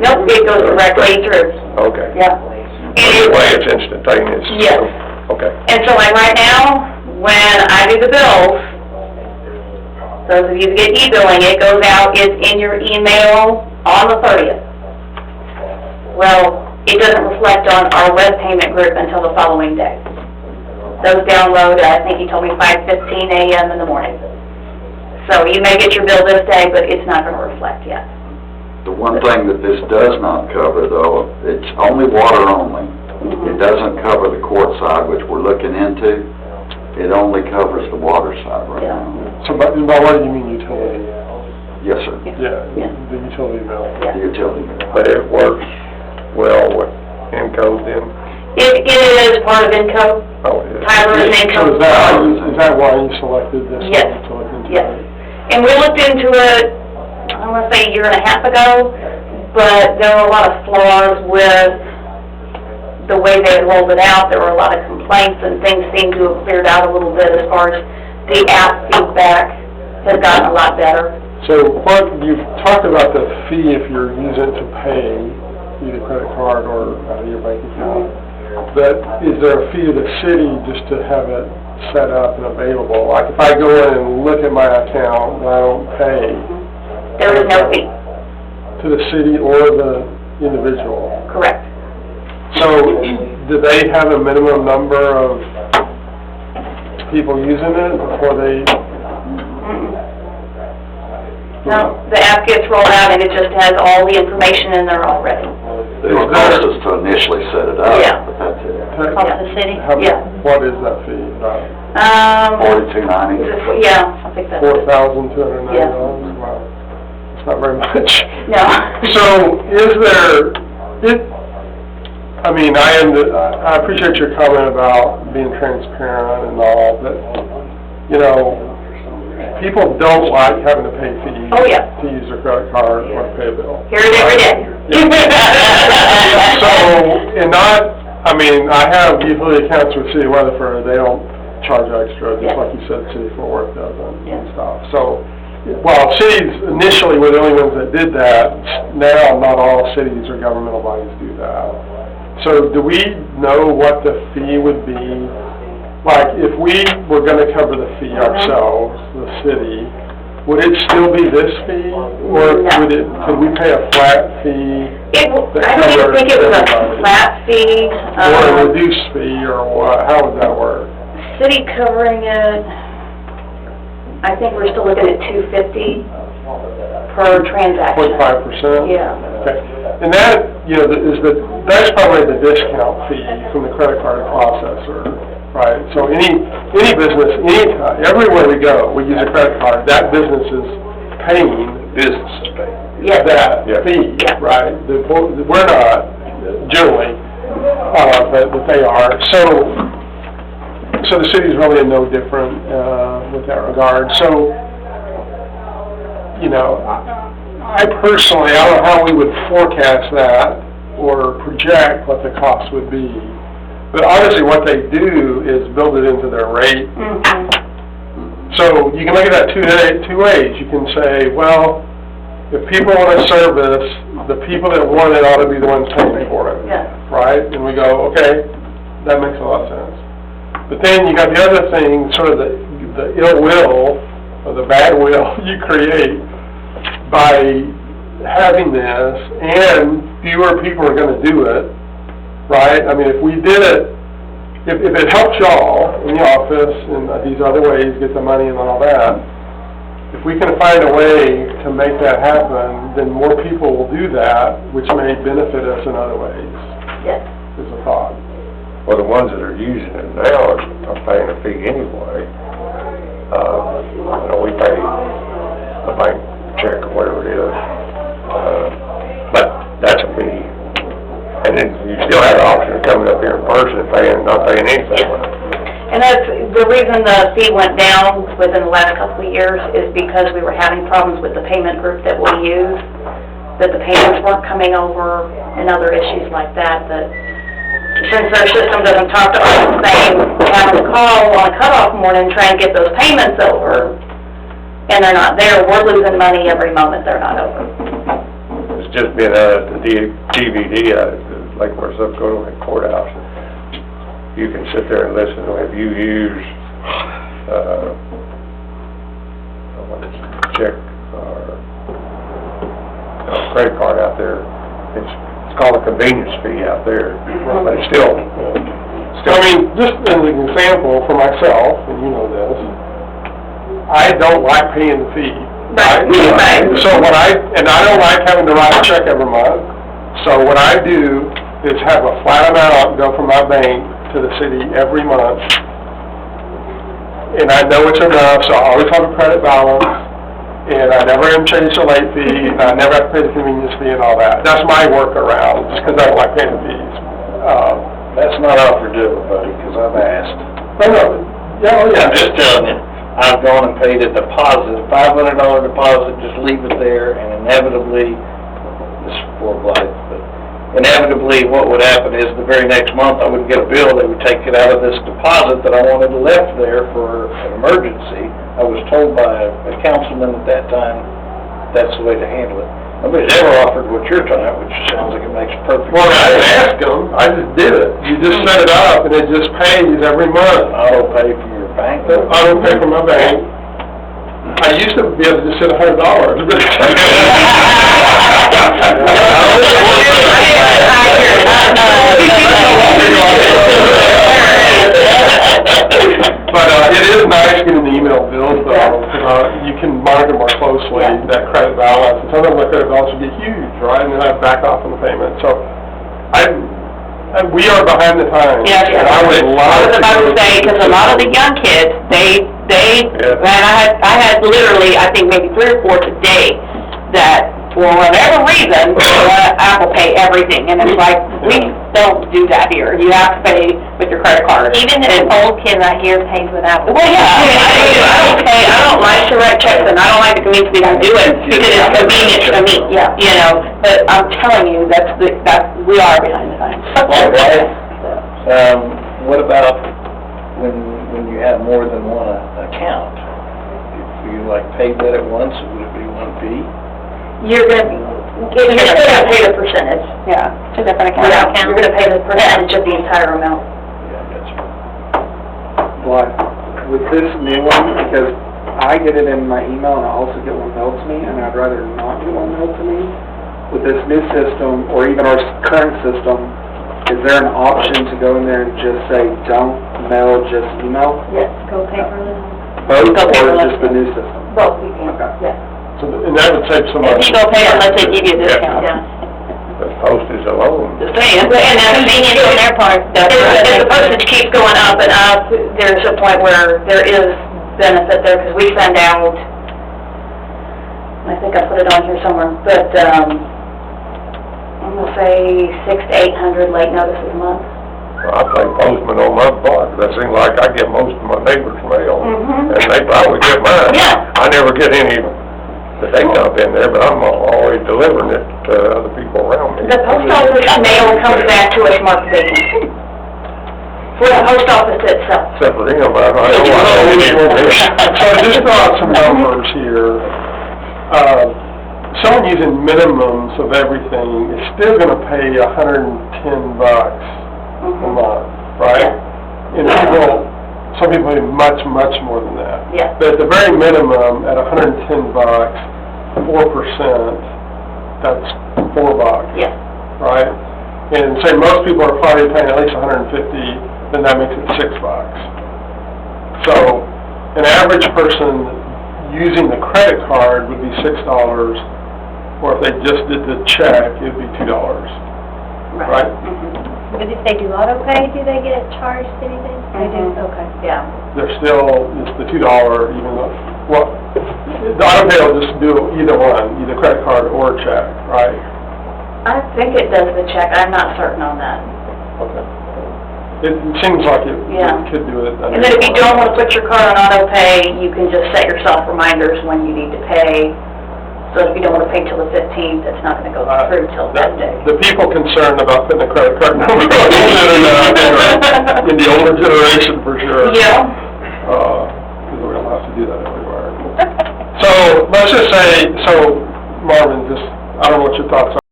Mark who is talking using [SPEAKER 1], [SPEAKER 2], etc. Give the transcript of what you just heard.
[SPEAKER 1] Nope, it goes directly through.
[SPEAKER 2] Okay.
[SPEAKER 1] Yeah.
[SPEAKER 2] Either way, it's instantaneous.
[SPEAKER 1] Yes.
[SPEAKER 2] Okay.
[SPEAKER 1] And so like right now, when I do the bills, those of you that get e-billing, it goes out, it's in your email on the 30th. Well, it doesn't reflect on our web payment group until the following day. Those download, I think he told me 5:15 a.m. in the morning. So you may get your bill this day, but it's not going to reflect yet.
[SPEAKER 3] The one thing that this does not cover, though, it's only water only. It doesn't cover the court side, which we're looking into. It only covers the water side right now.
[SPEAKER 4] So by what do you mean utility?
[SPEAKER 3] Yes, sir.
[SPEAKER 4] Yeah, the utility bill.
[SPEAKER 3] The utility.
[SPEAKER 2] But it works well with Encode then?
[SPEAKER 1] It is part of Encode.
[SPEAKER 2] Oh, it is.
[SPEAKER 1] Tyler is Encode.
[SPEAKER 4] So is that why you selected this?
[SPEAKER 1] Yes.
[SPEAKER 4] one to look into?
[SPEAKER 1] Yes. And we looked into it, I want to say a year and a half ago, but there were a lot of flaws with the way they had rolled it out. There were a lot of complaints, and things seemed to have cleared out a little bit as far as the app feedback has gotten a lot better.
[SPEAKER 4] So what, you've talked about the fee if you're using it to pay, either credit card or out of your bank account. But is there a fee to the city just to have it set up and available? Like if I go in and look at my account and I don't pay,
[SPEAKER 1] There is no fee.
[SPEAKER 4] to the city or the individual.
[SPEAKER 1] Correct.
[SPEAKER 4] So, do they have a minimum number of people using it before they?
[SPEAKER 1] No, the app gets rolled out and it just has all the information in there already.
[SPEAKER 3] It'll cost us to initially set it up,
[SPEAKER 1] Yeah.
[SPEAKER 3] but that's it.
[SPEAKER 1] Cost the city? Yeah.
[SPEAKER 4] What is that fee?
[SPEAKER 3] $42.90.
[SPEAKER 1] Yeah, I think that's it.
[SPEAKER 4] $4,290?
[SPEAKER 1] Yeah.
[SPEAKER 4] Wow, it's not very much.
[SPEAKER 1] No.
[SPEAKER 4] So, is there, I mean, I appreciate your comment about being transparent and all, but, you know, people don't like having to pay fees.
[SPEAKER 1] Oh, yeah.
[SPEAKER 4] To use their credit card or to pay a bill.
[SPEAKER 1] Hear it every day.
[SPEAKER 4] So, and I mean, I have utility accounts with City of Weatherford, they don't charge extra, just
[SPEAKER 1] Yeah.
[SPEAKER 4] like you said, City of Fort Worth doesn't
[SPEAKER 1] Yeah.
[SPEAKER 4] and stuff. So, while cities initially were the only ones that did that, now not all cities or governmental bodies do that. So do we know what the fee would be? Like, if we were gonna cover the fee ourselves, the city, would it still be this fee? Or could we pay a flat fee?
[SPEAKER 1] I don't even think it was a flat fee.
[SPEAKER 4] Or a reduced fee, or what? How would that work?
[SPEAKER 1] City covering it, I think we're still looking at $250 per transaction.
[SPEAKER 4] 0.5%?
[SPEAKER 1] Yeah.
[SPEAKER 4] Okay. And that, you know, that's probably the discount fee from the credit card processor, right? So any business, anytime, everywhere we go, we use a credit card, that business is paying that fee,
[SPEAKER 1] Yeah.
[SPEAKER 4] right? We're not, generally, but they are. So the city's really no different with that regard. So, you know, I personally, I don't know how we would forecast that or project what the cost would be. But obviously what they do is build it into their rate. So you can look at that two ways. You can say, well, if people want a service, the people that want it ought to be the ones paying for it, right? And we go, okay, that makes a lot of sense. But then you got the other thing, sort of the ill will, or the bad will you create by having this, and fewer people are going to do it, right? I mean, if we did it, if it helps y'all in the office and these other ways, get the money and all that, if we can find a way to make that happen, then more people will do that, which may benefit us in other ways, is a thought.
[SPEAKER 2] Well, the ones that are using it now are paying a fee anyway. You know, we pay a bank check or whatever it is, but that's a fee. And then you still have the option of coming up here in person and paying, not paying anything.
[SPEAKER 1] And that's the reason the fee went down within the last couple of years is because we were having problems with the payment group that we use, that the payments weren't coming over and other issues like that, that since their system doesn't talk to us the same, having to call on a cutoff morning and try and get those payments over, and they're not there, we're losing money every moment they're not over.
[SPEAKER 2] It's just been out at the DVD out at the Lake Worth Subcounty Courthouse. You can sit there and listen. If you use, check or credit card out there, it's called a convenience fee out there, but it's still.
[SPEAKER 4] I mean, just as an example for myself, and you know this, I don't like paying the fee.
[SPEAKER 1] Right.
[SPEAKER 4] So I don't like having to write a check every month. So what I do is have a flat amount go from my bank to the city every month. And I know it's enough, so I always have a credit balance. And I never am changed a late fee, and I never have to pay the convenience fee and all that. That's my workaround, just because I don't like paying the fees.
[SPEAKER 5] That's not offered to everybody, because I've asked.
[SPEAKER 4] Yeah.
[SPEAKER 5] I'm just telling you, I've gone and paid a deposit, $500 deposit, just leave it there, and inevitably, this is poor blight, but inevitably what would happen is the very next month I would get a bill, they would take it out of this deposit that I wanted left there for an emergency. I was told by a councilman at that time, that's the way to handle it. Nobody's ever offered what you're talking about, which sounds like it makes perfect sense.
[SPEAKER 4] Well, I didn't ask them, I just did it. You just set it up, and it just pays every month.
[SPEAKER 5] Auto pay from your bank?
[SPEAKER 4] Auto pay from my bank. I used to be able to just send $100, but... But it is nice getting the email bills, though. You can monitor more closely that credit balance. And sometimes my credit balance would get huge, right? And then I back off on the payment. So we are behind the times.
[SPEAKER 1] Yes,
[SPEAKER 4] and I would love
[SPEAKER 1] I was about to say, because a lot of the young kids, man, I had literally, I think maybe 3 or 4 today that, for whatever reason, Apple Pay everything, and it's like, we don't do that here. You have to pay with your credit card.
[SPEAKER 6] Even the old kid right here pays with Apple.
[SPEAKER 1] Well, yeah, I don't like to write checks, and I don't like the convenience fee to do it, because it's convenient to me, you know, but I'm telling you, we are behind the times.
[SPEAKER 5] What about when you have more than one account? If you paid that at once, would it be one fee?
[SPEAKER 1] You're gonna pay the percentage.
[SPEAKER 6] Yeah, 2 different accounts.
[SPEAKER 1] Yeah, you're gonna pay the percentage of the entire amount.
[SPEAKER 5] Yeah, that's
[SPEAKER 7] But with this new one, because I get it in my email and I also get one mailed to me, and I'd rather not get one mailed to me. With this new system, or even our current system, is there an option to go in there and just say, don't mail, just email?
[SPEAKER 6] Yes, go paperless.
[SPEAKER 7] Both,
[SPEAKER 1] Go
[SPEAKER 7] or
[SPEAKER 1] paperless.
[SPEAKER 7] just the new system?
[SPEAKER 1] Both, you can,
[SPEAKER 7] Okay.
[SPEAKER 1] yeah.
[SPEAKER 4] So, and that would save so much.
[SPEAKER 1] If you go pay unless they give you a discount.
[SPEAKER 2] The postage alone.
[SPEAKER 1] Just saying, and that's convenient on their part. If the postage keeps going up and up, there's a point where there is benefit there, because we send out, I think I put it on here somewhere, but, I'm gonna say 600 to 800 late notices a month.
[SPEAKER 2] Well, I play postman on my block, that seems like I get most of my neighbors' mail,
[SPEAKER 1] Mhm.
[SPEAKER 2] and they probably get mine.
[SPEAKER 1] Yeah.
[SPEAKER 2] I never get any that they dump in there, but I'm always delivering it to other people around me.
[SPEAKER 1] The post office mail comes back to us marked vacant. For the post office itself.
[SPEAKER 2] Except for them, I know.
[SPEAKER 4] So I just thought some numbers here. Someone using minimums of everything is still gonna pay $110 a month, right? And some people pay much, much more than that.
[SPEAKER 1] Yeah.
[SPEAKER 4] But at the very minimum, at $110, 4%, that's $4.
[SPEAKER 1] Yeah.
[SPEAKER 4] Right? And say most people are probably paying at least $150, then that makes it $6. So, an average person using the credit card would be $6, or if they just did the check, it'd be $2, right?
[SPEAKER 6] But if they do auto pay, do they get charged anything? They do, okay.
[SPEAKER 1] Yeah.
[SPEAKER 4] They're still, it's the $2, even though, well, the auto pay will just do either one, either credit card or check, right?
[SPEAKER 1] I think it does the check, I'm not certain on that.
[SPEAKER 4] Okay. It seems like it
[SPEAKER 1] Yeah.
[SPEAKER 4] could do it.
[SPEAKER 1] And then if you don't want to put your card on auto pay, you can just set yourself reminders when you need to pay. So if you don't want to pay till the 15th, it's not going to go through till that day.
[SPEAKER 4] The people concerned about putting a credit card number on the internet, in the older generation for sure.
[SPEAKER 1] Yeah.
[SPEAKER 4] Because we don't have to do that everywhere. So, let's just say, Marvin, I don't know what your thoughts are.